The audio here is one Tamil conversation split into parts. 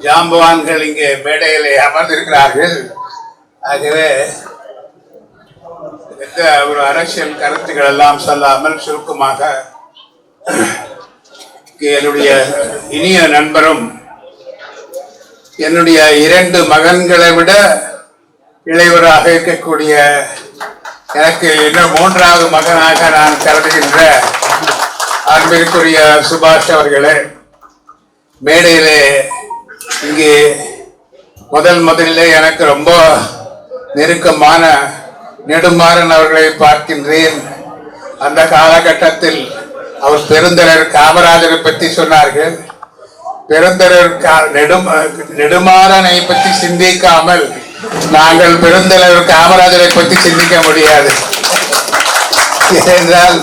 ஜாம்பவான்கள் இங்கே மேடையிலே அமர்ந்திருக்கிறார்கள். ஆகவே எந்த ஒரு அரசியல் கருத்துக்கள் எல்லாம் சொல்லாமல் சுருக்கமாக என்னுடைய இனிய நண்பரும் என்னுடைய 2 மகன்களை விட இளையவராக இருக்கக்கூடிய எனக்கு இன்னும் 3வது மகனாக நான் கருதுகின்ற அன்பிற்குரிய சுபாஷ் அவர்களே, மேடையிலே இங்கே முதலிலே எனக்கு ரொம்ப நெருக்கமான நெடுமாறன் அவர்களை பார்க்கின்றேன். அந்த காலகட்டத்தில் அவர் பெருந்தலைவர் காமராஜரை பற்றி சொன்னார்கள். பெருந்தலைவர் நெடுமாறனை பற்றி சிந்திக்காமல் நாங்கள் பெருந்தலைவர் காமராஜரை பற்றி சிந்திக்க முடியாது. ஏனென்றால்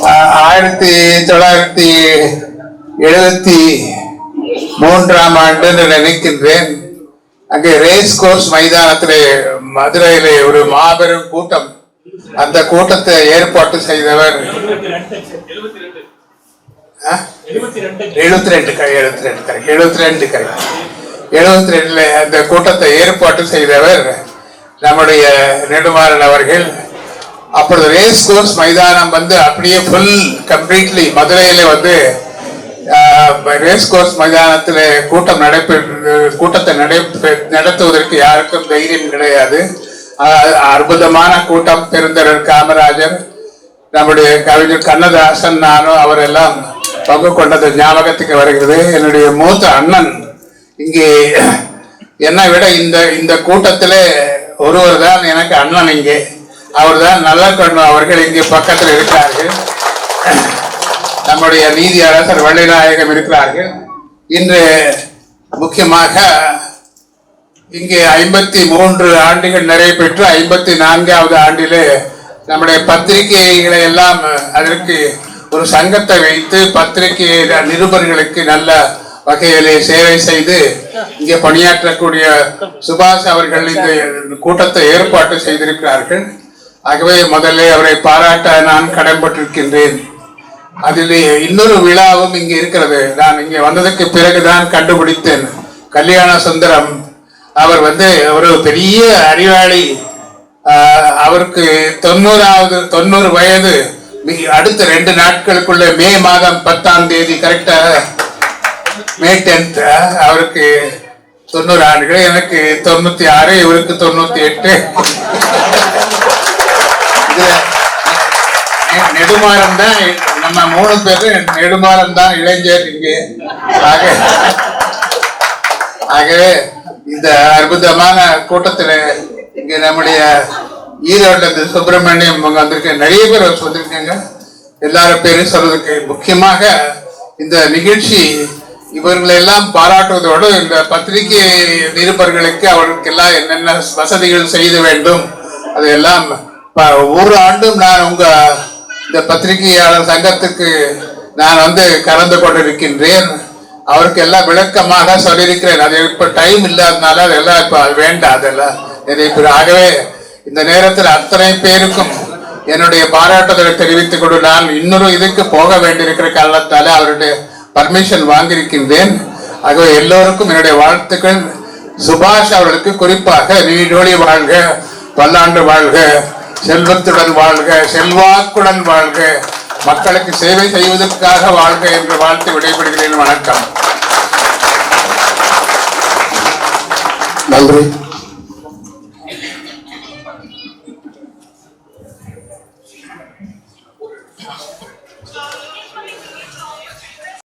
1973ஆம் ஆண்டு நினைக்கின்றேன், அங்கே ரேஸ் கோர்ஸ் மைதானத்திலே மதுரையிலே ஒரு மாபெரும் கூட்டம். அந்த கூட்டத்தை ஏற்பாடு செய்தவர் 72 அந்த கூட்டத்தை ஏற்பாடு செய்தவர் நம்முடைய நெடுமாறன் அவர்கள். அப்பொழுது ரேஸ் கோர்ஸ் மைதானம் அப்படியே ஃபுல் கம்ப்ளீட்லி மதுரையில ரேஸ் கோர்ஸ் மைதானத்தில் கூட்டத்தை நடத்துவதற்கு யாருக்கும் தைரியம் கிடையாது. அற்புதமான கூட்டம். பெருந்தலைவர் காமராஜர், நம்முடைய கவிஞர் கண்ணதாசன், நானும் அவரெல்லாம் பங்கு கொண்டது ஞாபகத்துக்கு வருகிறது. என்னுடைய மூத்த அண்ணன் இங்கே என்னை விட இந்த கூட்டத்திலே ஒருவர் தான் எனக்கு அண்ணன். இங்கே அவர் தான் நல்லக்கண்ணு அவர்கள் இங்கே பக்கத்தில் இருக்கிறார்கள். நம்முடைய நீதி அரசர் வள்ளிநாயகம் இருக்கிறார்கள். இன்று முக்கியமாக இங்கே 53 ஆண்டுகள் நிறைவு பெற்று 54வது ஆண்டிலே நம்முடைய பத்திரிகைகளை எல்லாம் அதற்கு ஒரு சங்கத்தை வைத்து பத்திரிகை நிருபர்களுக்கு நல்ல வகையிலே சேவை செய்து இங்கே பணியாற்றக்கூடிய சுபாஷ் அவர்கள் இந்த கூட்டத்தை ஏற்பாடு செய்திருக்கிறார்கள். ஆகவே முதல்ல அவரை பாராட்ட நான் கடன்பட்டிருக்கின்றேன். அதில் இன்னொரு விழாவும் இங்கே இருக்கிறது. நான் இங்கே வந்ததுக்கு பிறகுதான் கண்டுபிடித்தேன். கல்யாண சுந்தரம் அவர் ஒரு பெரிய அறிவாளி. அவருக்கு 90 வயது. அடுத்த 2 நாட்களுக்குள்ள மே மாதம் 10ஆம் தேதி கரெக்டா மே 10th அவருக்கு 90 ஆண்டுகள். எனக்கு 96, இவருக்கு 98. நெடுமாறன் தான் நம்ம 3 பேரும் நெடுமாறன் தான் இளைஞர் இங்கே. ஆகவே இந்த அற்புதமான கூட்டத்தில் இங்கே நம்முடைய ஈரோடு சுப்பிரமணியம் வந்திருக்க நிறைய பேர் வந்திருக்காங்க. எல்லாரும் பேரும் சொல்றதுக்கு முக்கியமாக இந்த நிகழ்ச்சி இவர்களெல்லாம் பாராட்டுவதோடு இந்த பத்திரிகை நிருபர்களுக்கு அவர்களுக்கெல்லாம் என்னென்ன வசதிகள் செய்த வேண்டும் அதையெல்லாம் ஒவ்வொரு ஆண்டும் நான் இந்த பத்திரிகையாளர் சங்கத்துக்கு நான் கலந்து கொண்டிருக்கின்றேன். அவருக்கு எல்லாம் விளக்கமாக சொல்லியிருக்கிறேன். அது இப்ப டைம் இல்லாதனால அதெல்லாம் இப்ப வேண்டாம். அதெல்லாம் ஆகவே இந்த நேரத்தில் அத்தனை பேருக்கும் என்னுடைய பாராட்டுதலை தெரிவித்துக் கொண்டு நான் இன்னொரு இதுக்கு போக வேண்டியிருக்கிற காரணத்தால அவருடைய பர்மிஷன் வாங்கியிருக்கின்றேன். ஆகவே எல்லோருக்கும் என்னுடைய வாழ்த்துக்கள். சுபாஷ் அவர்களுக்கு குறிப்பாக நீடோழி வாழ்க, பல்லாண்டு வாழ்க, செல்வத்துடன் வாழ்க, செல்வாக்குடன் வாழ்க, மக்களுக்கு சேவை செய்வதற்காக வாழ்க என்று வாழ்த்து விடைபெறுகிறேன். வணக்கம். நன்றி.